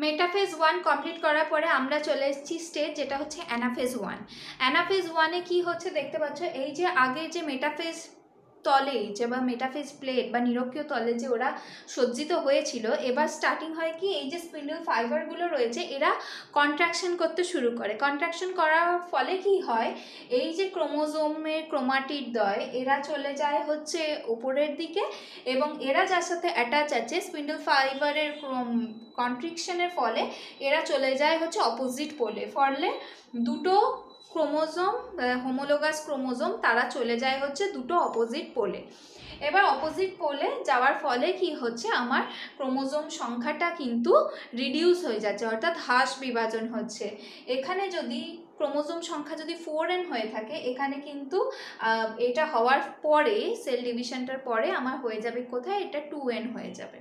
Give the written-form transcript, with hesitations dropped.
Metaphase 1 complete করার পরে আমরা চলে এসেছি স্টেজ যেটা হচ্ছে অ্যানাফেজ 1। অ্যানাফেজ 1-এ কি হচ্ছে দেখতে পাচ্ছ, এই যে আগে যে মেটাফেজ তলে যে বা মেটাফেজ প্লেট বা নিরক্ষীয় তলে যে ওরা সজ্জিত হয়েছিল, এবার স্টার্টিং হয় কি এই যে স্পিন্ডল ফাইবারগুলো রয়েছে এরা কন্ট্রাকশন করতে শুরু করে। কন্ট্রাকশন করার ফলে কি হয়, এই যে ক্রোমোজোমের ক্রোমাটিড দ্বয় এরা চলে যায় হচ্ছে উপরের দিকে, এবং এরা যার সাথে অ্যাটাচ আছে স্পিন্ডল ফাইবারের কন্ট্রিকশনের ফলে এরা চলে যায় হচ্ছে অপোজিট পোলে। ফলে দুটো ক্রোমোজোম হোমোলোগাস ক্রোমোজোম তারা চলে যায় হচ্ছে দুটো অপোজিট পোলে। এবার অপোজিট পোলে যাওয়ার ফলে কি হচ্ছে, আমার ক্রোমোজোম সংখ্যাটা কিন্তু রিডিউস হয়ে যাচ্ছে, অর্থাৎ হ্রাস বিভাজন হচ্ছে। এখানে যদি ক্রোমোজোম সংখ্যা যদি 4n হয়ে থাকে, এখানে কিন্তু এটা হওয়ার পরে সেল ডিভিশনটার পরে আমার হয়ে যাবে কোথায়, এটা 2n হয়ে যাবে।